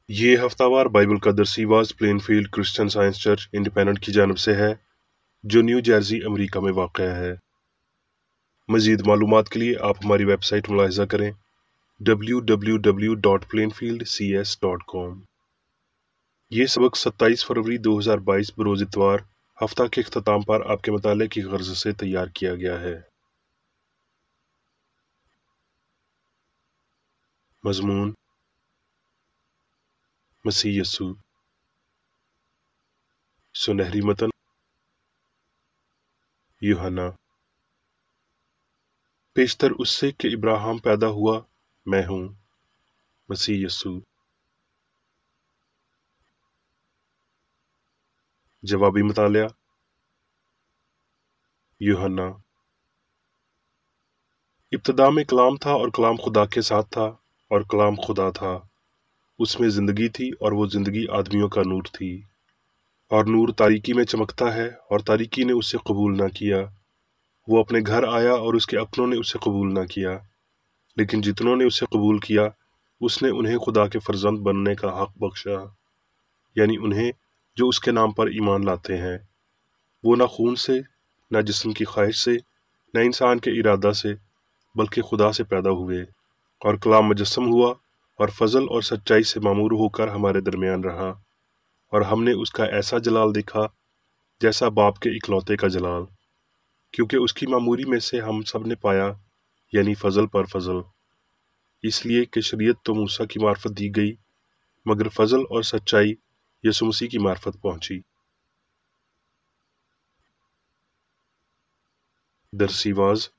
یہ ہفتہ وار بائبل کا درسی was Plainfield Christian Science church independent کی جانب سے ہے جو نیو جرسی امریکہ میں واقع ہے۔ مزید معلومات کے لیے آپ ہماری ویب سائٹ ملاحظہ کریں www.plainfieldcs.com۔ یہ سبق 27 فروری 2022 بروز اتوار ہفتہ کے اختتام پر آپ کے مطالعے کی غرض سے تیار کیا گیا ہے۔ مضمون: مسیح یسوع۔ سنہری متن: یوحنا۔ پیشتر اس سے کہ ابراہیم پیدا ہوا، میں ہوں۔ مسیح یسوع۔ جوابی مطالعہ: یوحنا۔ ابتدا میں کلام تھا اور کلام خدا کے ساتھ تھا اور کلام خدا تھا۔ اس میں زندگی تھی اور وہ زندگی آدمیوں کا نور تھی۔ اور نور تاریکی میں چمکتا ہے اور تاریکی نے اسے قبول نہ کیا۔ وہ اپنے گھر آیا اور اس کے اپنوں نے اسے قبول نہ کیا، لیکن جتنوں نے اسے قبول کیا اس نے انہیں خدا کے فرزند بننے کا حق بخشا، یعنی انہیں جو اس کے نام پر ایمان لاتے ہیں۔ وہ نہ خون سے، نہ جسم کی خواہش سے، نہ انسان کے ارادہ سے، بلکہ خدا سے پیدا ہوئے۔ اور کلام مجسم ہوا اور فضل اور سچائی سے معمور ہو کر ہمارے درمیان رہا، اور ہم نے اس کا ایسا جلال دیکھا جیسا باپ کے اکلوتے کا جلال، کیونکہ اس کی معموری میں سے ہم سب نے پایا، یعنی فضل پر فضل۔ اس لیے کہ شریعت تو موسیٰ کی معرفت دی گئی، مگر فضل اور سچائی یسوع مسیح کی معرفت پہنچی۔ درسی واز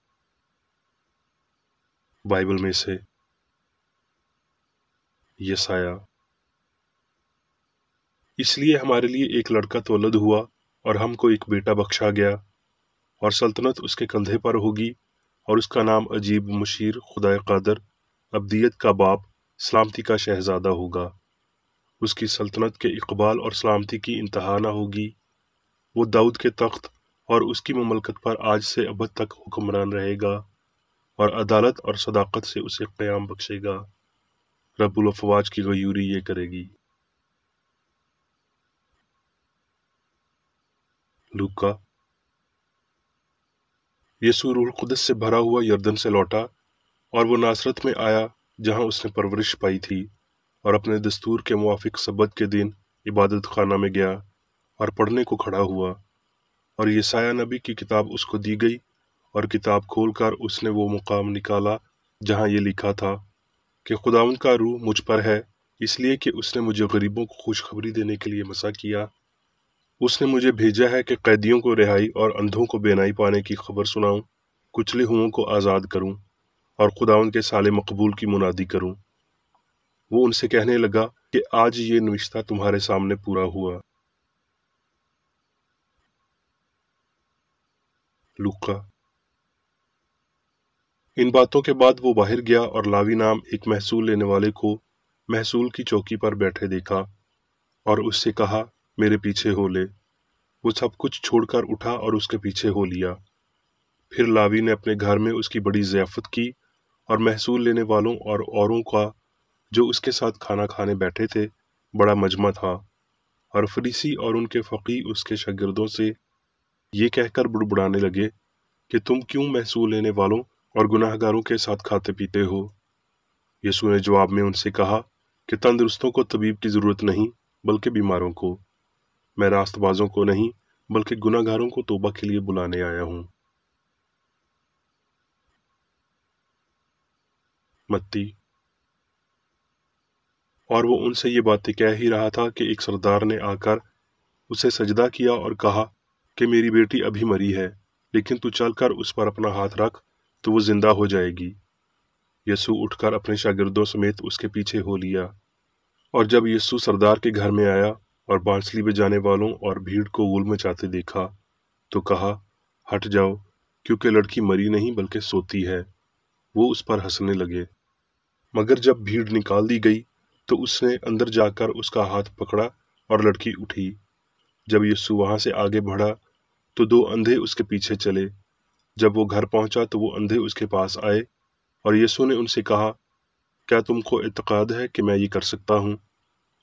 بائبل میں سے یسایہ۔ اس لیے ہمارے لیے ایک لڑکا تولد ہوا اور ہم کو ایک بیٹا بخشا گیا، اور سلطنت اس کے کندھے پر ہوگی، اور اس کا نام عجیب، مشیر، خدائے قادر، ابدیت کا باپ، سلامتی کا شہزادہ ہوگا۔ اس کی سلطنت کے اقبال اور سلامتی کی انتہا نہ ہوگی۔ وہ داؤد کے تخت اور اس کی مملکت پر آج سے ابد تک حکمران رہے گا، اور عدالت اور صداقت سے اسے قیام بخشے گا۔ رب الافواج کی غیوری یہ کرے گی۔ لوکا۔ یسوع روح القدس سے بھرا ہوا یردن سے لوٹا، اور وہ ناصرت میں آیا جہاں اس نے پرورش پائی تھی، اور اپنے دستور کے موافق سبت کے دن عبادت خانہ میں گیا اور پڑھنے کو کھڑا ہوا۔ اور یسایہ نبی کی کتاب اس کو دی گئی، اور کتاب کھول کر اس نے وہ مقام نکالا جہاں یہ لکھا تھا کہ خداوند کا روح مجھ پر ہے، اس لیے کہ اس نے مجھے غریبوں کو خوشخبری دینے کے لیے مسا کیا۔ اس نے مجھے بھیجا ہے کہ قیدیوں کو رہائی اور اندھوں کو بینائی پانے کی خبر سناؤں، کچلے ہوئوں کو آزاد کروں، اور خداوند کے سال مقبول کی منادی کروں۔ وہ ان سے کہنے لگا کہ آج یہ نوشتہ تمہارے سامنے پورا ہوا۔ لوکا۔ ان باتوں کے بعد وہ باہر گیا اور لاوی نام ایک محصول لینے والے کو محصول کی چوکی پر بیٹھے دیکھا، اور اس سے کہا، میرے پیچھے ہو لے۔ وہ سب کچھ چھوڑ کر اٹھا اور اس کے پیچھے ہو لیا۔ پھر لاوی نے اپنے گھر میں اس کی بڑی ضیافت کی، اور محصول لینے والوں اور اوروں کا جو اس کے ساتھ کھانا کھانے بیٹھے تھے بڑا مجمع تھا۔ اور فریسی اور ان کے فقیہ اس کے شاگردوں سے یہ کہہ کر بڑبڑانے لگے کہ تم کیوں محصول لینے والوں اور گناہ گاروں کے ساتھ کھاتے پیتے ہو؟ یسوع نے جواب میں ان سے کہا کہ تندرستوں کو طبیب کی ضرورت نہیں، بلکہ بیماروں کو۔ میں راست بازوں کو نہیں، بلکہ گناہ گاروں کو توبہ کے لیے بلانے آیا ہوں۔ متی۔ اور وہ ان سے یہ باتیں کہہ ہی رہا تھا کہ ایک سردار نے آ کر اسے سجدہ کیا اور کہا کہ میری بیٹی ابھی مری ہے، لیکن تو چل کر اس پر اپنا ہاتھ رکھ تو وہ زندہ ہو جائے گی۔ یسوع اٹھ کر اپنے شاگردوں سمیت اس کے پیچھے ہو لیا۔ اور جب یسوع سردار کے گھر میں آیا اور بانسلی بجانے والوں اور بھیڑ کو غول مچاتے دیکھا تو کہا، ہٹ جاؤ، کیونکہ لڑکی مری نہیں بلکہ سوتی ہے۔ وہ اس پر ہنسنے لگے۔ مگر جب بھیڑ نکال دی گئی تو اس نے اندر جا کر اس کا ہاتھ پکڑا اور لڑکی اٹھی۔ جب یسوع وہاں سے آگے بڑھا تو 2 اندھے اس کے پیچھے چلے۔ جب وہ گھر پہنچا تو وہ اندھے اس کے پاس آئے، اور یسوع نے ان سے کہا، کیا تم کو اعتقاد ہے کہ میں یہ کر سکتا ہوں؟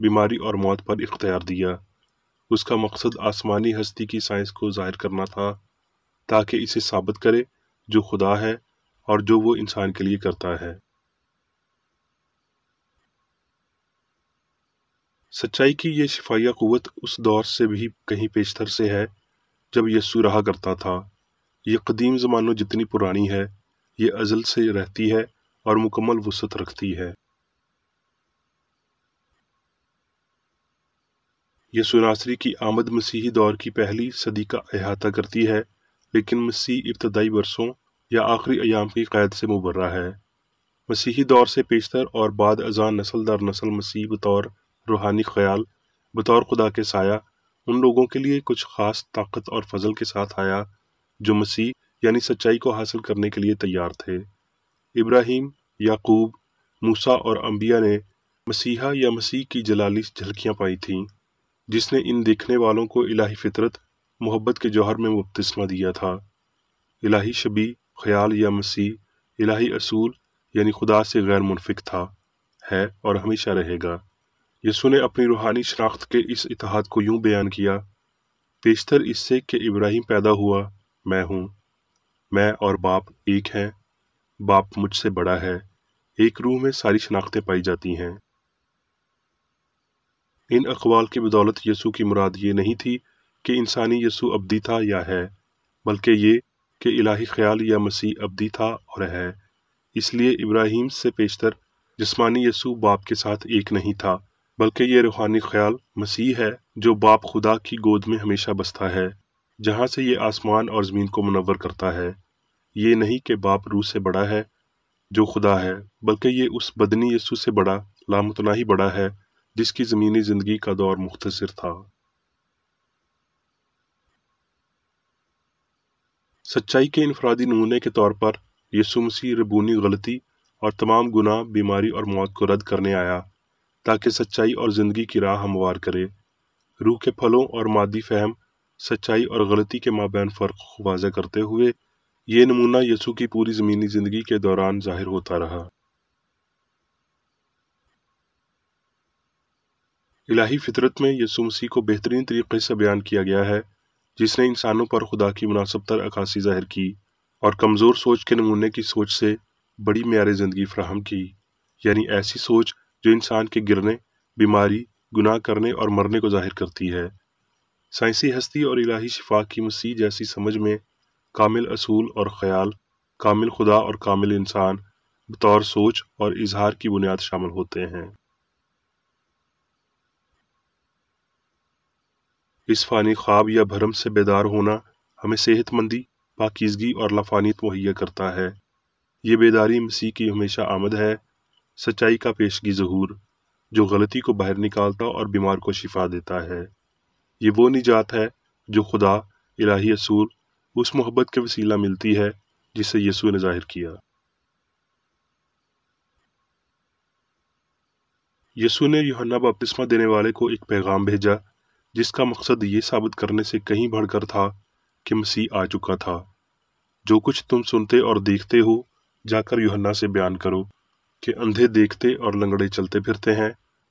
بیماری اور موت پر اختیار دیا۔ اس کا مقصد آسمانی ہستی کی سائنس کو ظاہر کرنا تھا تاکہ اسے ثابت کرے جو خدا ہے اور جو وہ انسان کے لیے کرتا ہے۔ سچائی کی یہ شفائیہ قوت اس دور سے بھی کہیں پیشتر سے ہے جب یسوع رہا کرتا تھا۔ یہ قدیم زمانوں جتنی پرانی ہے، یہ ازل سے رہتی ہے اور مکمل وسعت رکھتی ہے۔ یسوع ناصری کی آمد مسیحی دور کی پہلی صدی کا احاطہ کرتی ہے، لیکن مسیح ابتدائی برسوں یا آخری ایام کی قید سے مبرہ ہے۔ مسیحی دور سے پیشتر اور بعد ازاں نسل در نسل مسیح بطور روحانی خیال، بطور خدا کے سایہ، ان لوگوں کے لیے کچھ خاص طاقت اور فضل کے ساتھ آیا جو مسیح یعنی سچائی کو حاصل کرنے کے لیے تیار تھے۔ ابراہیم، یعقوب، موسیٰ اور انبیاء نے مسیحا یا مسیح کی جلالی جھلکیاں پائی تھیں، جس نے ان دیکھنے والوں کو الہی فطرت، محبت کے جوہر میں بپتسمہ دیا تھا۔ الہی شبیہ، خیال یا مسیح، الہی اصول یعنی خدا سے غیر منفک تھا، ہے اور ہمیشہ رہے گا۔ یسوع نے اپنی روحانی شناخت کے اس اتحاد کو یوں بیان کیا، پیشتر اس سے کہ ابراہیم پیدا ہوا، میں ہوں، میں اور باپ ایک ہیں، باپ مجھ سے بڑا ہے، ایک روح میں ساری شناختیں پائی جاتی ہیں۔ ان اقوال کی بدولت یسوع کی مراد یہ نہیں تھی کہ انسانی یسوع ابدی تھا یا ہے، بلکہ یہ کہ الہی خیال یا مسیح ابدی تھا اور ہے۔ اس لیے ابراہیم سے پیشتر جسمانی یسوع باپ کے ساتھ ایک نہیں تھا، بلکہ یہ روحانی خیال مسیح ہے جو باپ خدا کی گود میں ہمیشہ بستا ہے، جہاں سے یہ آسمان اور زمین کو منور کرتا ہے۔ یہ نہیں کہ باپ روح سے بڑا ہے جو خدا ہے، بلکہ یہ اس بدنی یسوع سے بڑا، لامتناہی بڑا ہے جس کی زمینی زندگی کا دور مختصر تھا۔ سچائی کے انفرادی نمونے کے طور پر یسوع مسیح ربونی غلطی اور تمام گناہ، بیماری اور موت کو رد کرنے آیا تاکہ سچائی اور زندگی کی راہ ہموار کرے۔ روح کے پھلوں اور مادی فہم، سچائی اور غلطی کے مابین فرق کو واضح کرتے ہوئے یہ نمونہ یسوع کی پوری زمینی زندگی کے دوران ظاہر ہوتا رہا۔ الہی فطرت میں یسوع مسیح کو بہترین طریقے سے بیان کیا گیا ہے، جس نے انسانوں پر خدا کی مناسب تر عکاسی ظاہر کی اور کمزور سوچ کے نمونے کی سوچ سے بڑی معیار زندگی فراہم کی، یعنی ایسی سوچ جو انسان کے گرنے، بیماری، گناہ کرنے اور مرنے کو ظاہر کرتی ہے۔ سائنسی ہستی اور الہی شفا کی مسیح جیسی سمجھ میں کامل اصول اور خیال، کامل خدا اور کامل انسان بطور سوچ اور اظہار کی بنیاد شامل ہوتے ہیں۔ اس فانی خواب یا بھرم سے بیدار ہونا ہمیں صحت مندی، پاکیزگی اور لافانیت مہیا کرتا ہے۔ یہ بیداری مسیح کی ہمیشہ آمد ہے، سچائی کا پیشگی ظہور، جو غلطی کو باہر نکالتا اور بیمار کو شفا دیتا ہے۔ یہ وہ نجات ہے جو خدا، الہی اصول، اس محبت کے وسیلہ ملتی ہے جسے یسوع نے ظاہر کیا۔ یسوع نے یوحنا بپتسمہ دینے والے کو ایک پیغام بھیجا جس کا مقصد یہ ثابت کرنے سے کہیں بڑھ کر تھا کہ مسیح آ چکا تھا۔ جو کچھ تم سنتے اور دیکھتے ہو، جا کر یوحنا سے بیان کرو کہ اندھے دیکھتے اور لنگڑے چلتے پھرتے ہیں،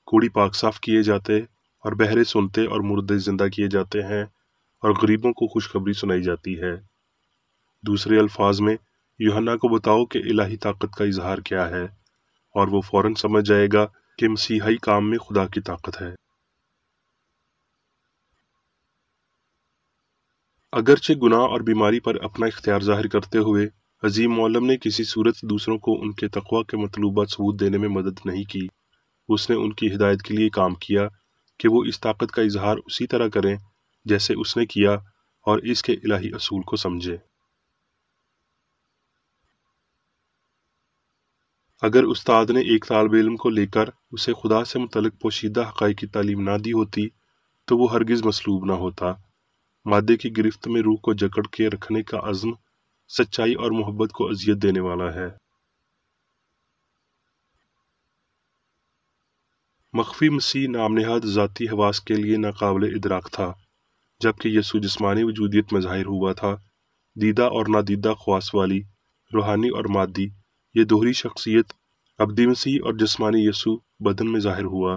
کوڑی پاک صاف کیے جاتے اور بہرے سنتے اور مردے زندہ کیے جاتے ہیں، اور غریبوں کو خوشخبری سنائی جاتی ہے۔ دوسرے الفاظ میں، یوحنا کو بتاؤ کہ الہی طاقت کا اظہار کیا ہے، اور وہ فوراً سمجھ جائے گا کہ مسیحی کام میں خدا کی طاقت ہے۔ اگرچہ گناہ اور بیماری پر اپنا اختیار ظاہر کرتے ہوئے عظیم معلم نے کسی صورت دوسروں کو ان کے تقویٰ کے مطلوبہ ثبوت دینے میں مدد نہیں کی، اس نے ان کی ہدایت کے لیے کام کیا کہ وہ اس طاقت کا اظہار اسی طرح کریں جیسے اس نے کیا، اور اس کے الہی اصول کو سمجھیں۔ اگر استاد نے ایک طالب علم کو لے کر اسے خدا سے متعلق پوشیدہ حقائق کی تعلیم نہ دی ہوتی تو وہ ہرگز مصلوب نہ ہوتا۔ مادے کی گرفت میں روح کو جکڑ کے رکھنے کا عزم سچائی اور محبت کو اذیت دینے والا ہے۔ مخفی مسیح نام نہاد ذاتی حواس کے لیے ناقابل ادراک تھا، جبکہ یسوع جسمانی وجودیت میں ظاہر ہوا تھا۔ دیدہ اور نادیدہ خواص والی، روحانی اور مادی، یہ دوہری شخصیت ابدی مسیح اور جسمانی یسوع بدن میں ظاہر ہوا۔